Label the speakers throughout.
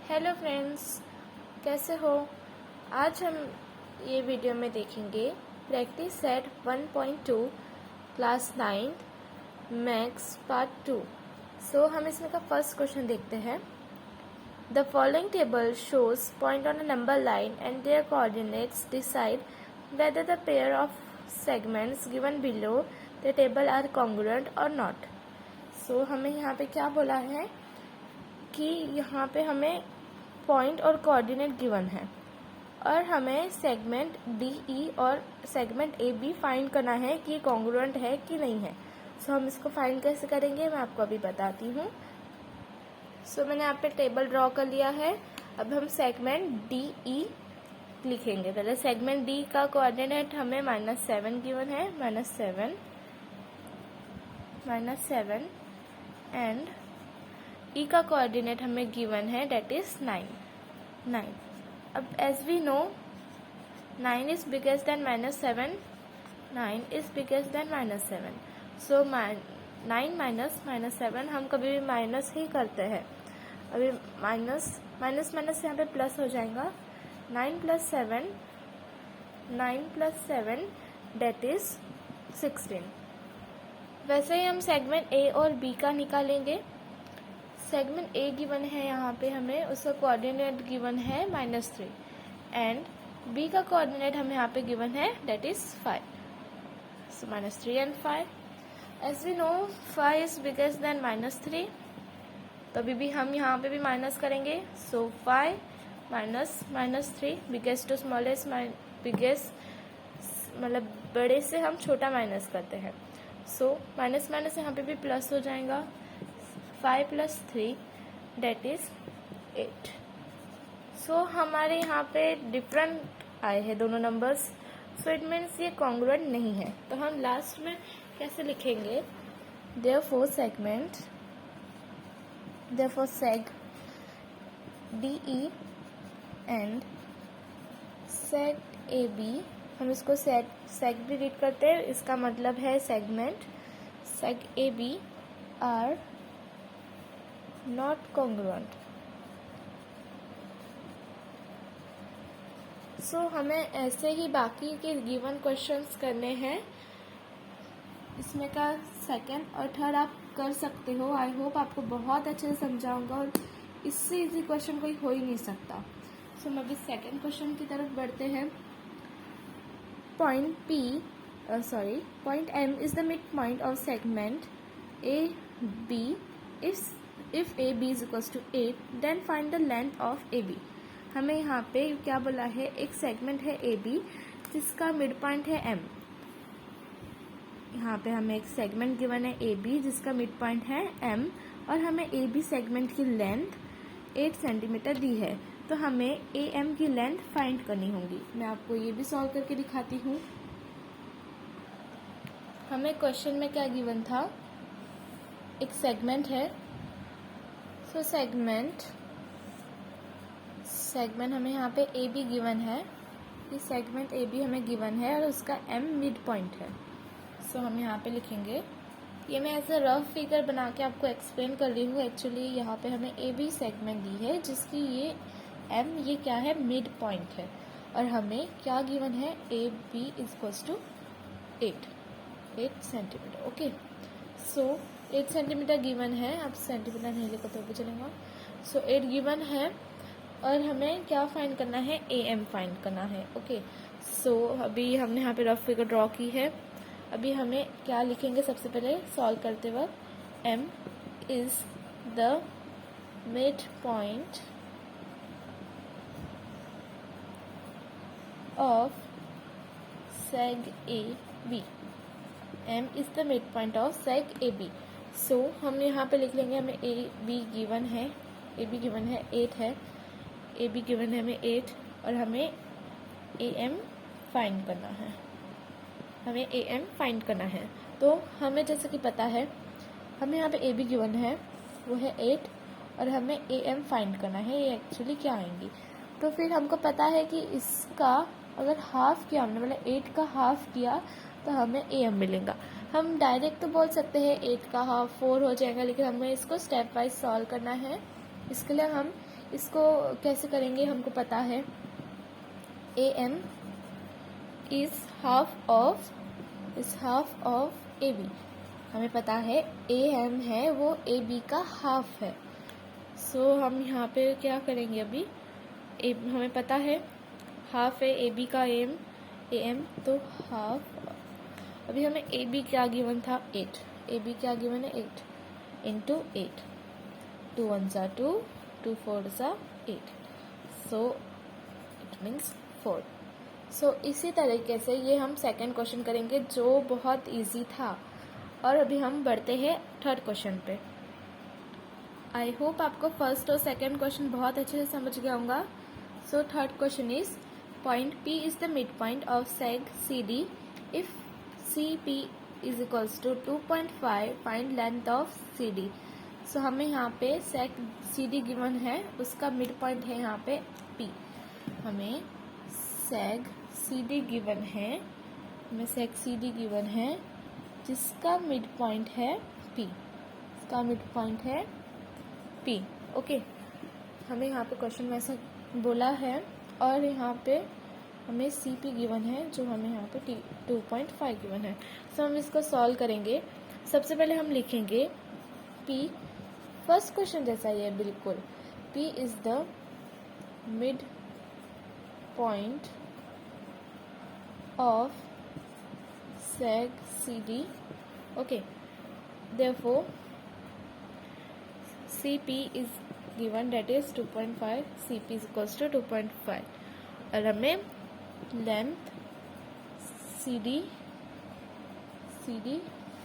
Speaker 1: Hello friends, कैसे हो। आज हम ये वीडियो में देखेंगे practice set 1.2 class 9 maths part 2। So हम इसमें का फर्स्ट क्वेश्चन देखते हैं। The following table shows point on a number line and their coordinates decide whether the pair of segments given below the table are congruent और not. So हमें यहाँ पे क्या बोला है कि यहाँ पे हमें पॉइंट और कोऑर्डिनेट गिवन है और हमें सेगमेंट डी ई और सेगमेंट ए बी फाइंड करना है कि कॉन्ग्रुएंट है कि नहीं है। सो हम इसको फाइंड कैसे करेंगे मैं आपको अभी बताती हूँ। सो मैंने यहाँ पे टेबल ड्रॉ कर लिया है। अब हम सेगमेंट डी ई लिखेंगे। पहले सेगमेंट डी का कोऑर्डिनेट हमें -7 गिवन है, -7 एंड ई का कोऑर्डिनेट हमें गिवन है डेट इज 9। अब as we know 9 is biggest than -7, 9 is biggest than -7। So 9 minus -7 हम कभी भी माइनस ही करते हैं। अभी माइनस यहाँ पे प्लस हो जाएगा। 9 + 7 डेट इज 16। वैसे ही हम सेगमेंट ए और बी का निकालेंगे। सेगमेंट ए गिवन है यहाँ पे हमें, उसका कोऑर्डिनेट गिवन है -3 एंड बी का कोऑर्डिनेट हमें यहाँ पे गिवन है that is 5। So -3 and 5। As we know 5 is biggest than -3, तो अभी भी हम यहाँ पे भी माइनस करेंगे। सो 5 -3 बिगेस्ट टू स्मॉलेस्ट, बिगेस्ट मतलब बड़े से हम छोटा माइनस करते हैं। सो माइनस यहाँ पे भी प्लस हो जाएगा। 5 + 3 डेट इज 8। सो हमारे यहाँ पे डिफरेंट आए हैं दोनों नंबर्स। सो इट मीन्स ये कॉन्ग्रुएंट नहीं है। तो हम लास्ट में कैसे लिखेंगे, therefore seg D E and seg A B, हम इसको सेग भी रीड करते हैं। इसका मतलब है segment seg A B are not congruent। So हमें ऐसे ही बाकी के गिवन क्वेश्चंस करने हैं। इसमें का सेकंड और थर्ड आप कर सकते हो। आई होप आपको बहुत अच्छे से समझाऊंगा और इससे इजी क्वेश्चन कोई हो ही नहीं सकता। सो हम अभी सेकंड क्वेश्चन की तरफ बढ़ते हैं। Point M is the mid point of segment A B. If AB is equals to 8, then find the length of AB। हमें यहाँ पे क्या बोला है, एक सेगमेंट है AB जिसका मिड पॉइंट है M। यहाँ पे हमें एक सेगमेंट गिवन है AB जिसका मिड पॉइंट है M और हमें AB सेगमेंट की लेंथ 8 सेंटीमीटर दी है। तो हमें AM की लेंथ फाइंड करनी होगी। मैं आपको ये भी सॉल्व करके दिखाती हूँ। हमें क्वेश्चन में क्या गिवन था, एक सेगमेंट है। तो सेगमेंट हमें यहाँ पे ए बी गिवन है। ये सेगमेंट ए बी हमें गिवन है और उसका एम मिड पॉइंट है। सो हम यहाँ पे लिखेंगे, ये मैं ऐसा रफ फिगर बना के आपको एक्सप्लेन कर रही हूँ। एक्चुअली यहाँ पे हमें ए बी सेगमेंट दी है जिसकी ये एम ये क्या है, मिड पॉइंट है और हमें क्या गिवन है, A B equals to 8 centimetre. Okay, so 8 centimetre given है। अब सेंटीमीटर नहीं लिखा तो भी चलेगा। सो 8 गिवन है और हमें क्या फाइंड करना है, ए एम फाइंड करना है। ओके, सो अभी हमने यहाँ पे रफ फिगर ड्रॉ की है। अभी हमें क्या लिखेंगे, सबसे पहले सॉल्व करते वक्त M is the mid point of seg A B. M is the mid point of seg A B. So हम यहाँ पे लिख लेंगे, हमें ए बी गिवन है 8 है, ए बी गिवन है हमें 8 और हमें ए एम फाइंड करना है। तो हमें जैसे कि पता है, हमें यहाँ पे ए बी गिवन है वो है 8 और हमें ए एम फाइंड करना है। ये एक्चुअली क्या आएंगी, तो फिर हमको पता है कि इसका अगर हाफ किया हमने, मतलब 8 का हाफ किया तो हमें ए एम मिलेगा। हम डायरेक्ट तो बोल सकते हैं 8 का हाफ 4 हो जाएगा, लेकिन हमें इसको स्टेप वाइज सॉल्व करना है। इसके लिए हम इसको कैसे करेंगे, हमको पता है A M is half of A B. हमें पता है ए एम है वो ए बी का हाफ है। सो हम यहाँ पे क्या करेंगे, अभी हमें पता है हाफ है ए बी का ए एम, तो हाफ, अभी हमें ए बी क्या गिवन था 8, ए बी क्या गिवन है 8 इंटू 8, 2 1 2, 2 4 8, सो इट मीन्स 4। सो इसी तरीके से ये हम सेकंड क्वेश्चन करेंगे जो बहुत इजी था। और अभी हम बढ़ते हैं थर्ड क्वेश्चन पे। आई होप आपको फर्स्ट और सेकंड क्वेश्चन बहुत अच्छे से समझ गया होगा। So third question is point P is the mid point of seg CD if CP is equals to 2.5, find length of CD। सो हमें यहाँ पे सेग CD गिवन है, उसका मिड पॉइंट है यहाँ पे P। हमें सेग CD गिवन है, जिसका मिड पॉइंट है P, इसका मिड पॉइंट है P। ओके, हमें यहाँ पे क्वेश्चन में ऐसा बोला है और यहाँ पे हमें CP गिवन है जो हमें यहाँ पे 2.5 गिवन है। सो हम इसको सॉल्व करेंगे। सबसे पहले हम लिखेंगे P, फर्स्ट क्वेश्चन जैसा ही है बिल्कुल, P is the mid point of seg CD। Okay, therefore CP is given, that is 2.5, CP is equals to 2.5 और हमें लेंथ CD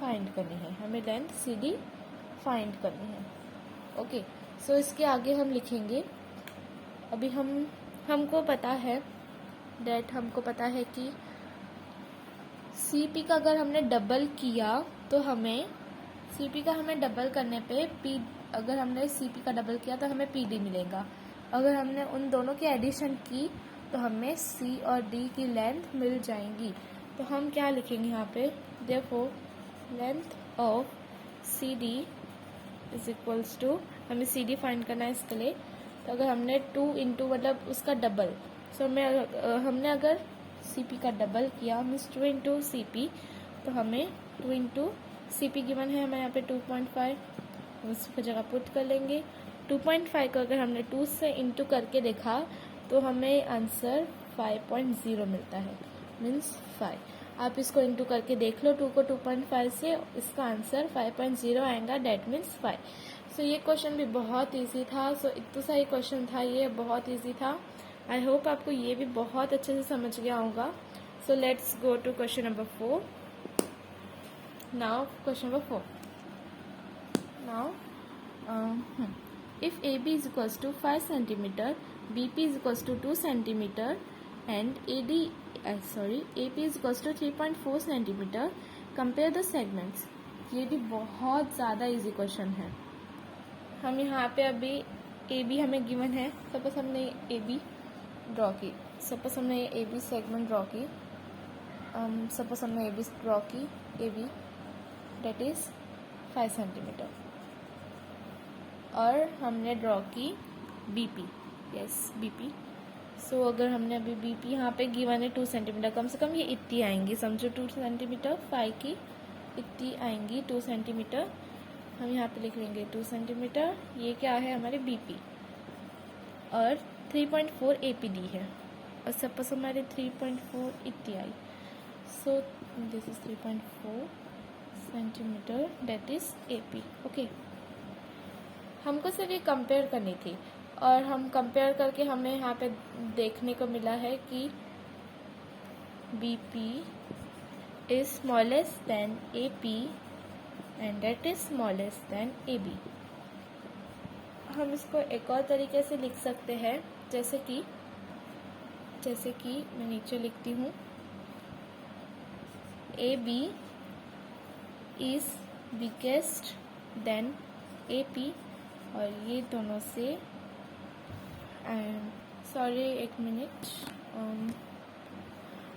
Speaker 1: फाइंड करनी है, ओके। सो इसके आगे हम लिखेंगे, अभी हमको पता है कि CP का अगर हमने डबल किया तो हमें CP का डबल करने पे P, अगर हमने CP का डबल किया तो हमें PD मिलेगा। अगर हमने उन दोनों की एडिशन की तो हमें C और D की लेंथ मिल जाएंगी। तो हम क्या लिखेंगे यहाँ पे, therefore length of CD is equals to, हमें CD फाइंड करना है इसके लिए, तो अगर हमने 2 इंटू मतलब उसका डबल, सो हमने अगर CP का डबल किया मीन्स 2 इंटू CP, तो हमें 2 इंटू CP गिवन है हमें यहाँ पे 2.5, उसकी जगह पुट कर लेंगे। 2.5 को अगर हमने 2 से इंटू करके देखा तो हमें आंसर 5.0 मिलता है, मीन्स 5। आप इसको इंटू करके देख लो 2 को 2.5 से, इसका आंसर 5.0 आएगा, डेट मीन्स 5। सो ये क्वेश्चन भी बहुत इजी था। सो इतना सा ही क्वेश्चन था, ये बहुत इजी था। आई होप आपको ये भी बहुत अच्छे से समझ गया होगा। So let's go to question number 4 now. Question number 4 now, if AB is equals to 5 centimeter, BP is equals to 2 centimeter and AP is equals to 3.4 centimeter, compare the segments। ये भी बहुत ज़्यादा इजी क्वेश्चन है। हम यहाँ पे अभी AB हमें गिवन है, सपोज हमने AB ड्रॉ की, AB सेगमेंट ड्रॉ की, सपोज हमने AB ड्रॉ की, AB डेट इज़ 5 सेंटीमीटर, और हमने ड्रॉ की BP, BP। सो अगर हमने अभी BP यहाँ पे गिवन है 2 सेंटीमीटर, कम से कम ये इतनी आएंगी, समझो 2 सेंटीमीटर, 5 की इतनी आएंगी 2 सेंटीमीटर। हम यहाँ पे लिख लेंगे 2 सेंटीमीटर, ये क्या है हमारे BP, और 3.4 APD है, और सपोज हमारे 3.4 इतनी आई, so this is 3.4 centimetre, that is AP। Okay, हमको सिर्फ ये कंपेयर करनी थी, और हम कंपेयर करके हमें यहाँ पे देखने को मिला है कि BP is smallest than AP and that is smallest than AB। हम इसको एक और तरीके से लिख सकते हैं, जैसे कि मैं नीचे लिखती हूँ, AB is biggest than AP, और ये दोनों से, सॉरी एक मिनट,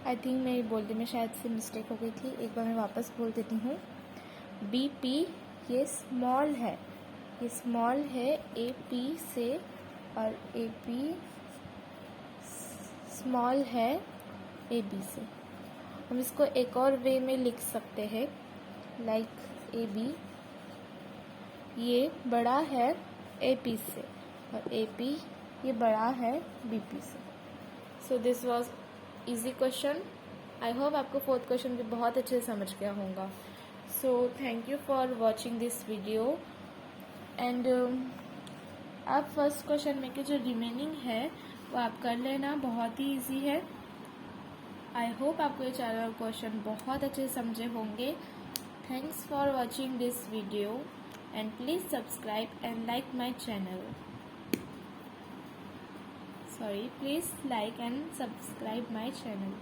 Speaker 1: आई थिंक मैं बोलने में शायद से मिस्टेक हो गई थी, एक बार मैं वापस बोल देती हूँ। BP ये स्मॉल है, AP से और ए बी स्मॉल है ए बी से। हम इसको एक और वे में लिख सकते हैं, लाइक ए बी ये बड़ा है ए पी से और ए पी ये बड़ा है बी पी से। So this was easy question. I hope आपको फोर्थ क्वेश्चन भी बहुत अच्छे से समझ गया होगा। So thank you for watching this video and आप फर्स्ट क्वेश्चन में के जो रिमेनिंग है वो आप कर लेना, बहुत ही ईजी है। आई होप आपको ये चारों क्वेश्चन बहुत अच्छे से समझे होंगे। Thanks for watching this video and please subscribe and like my channel. Please like and subscribe my channel.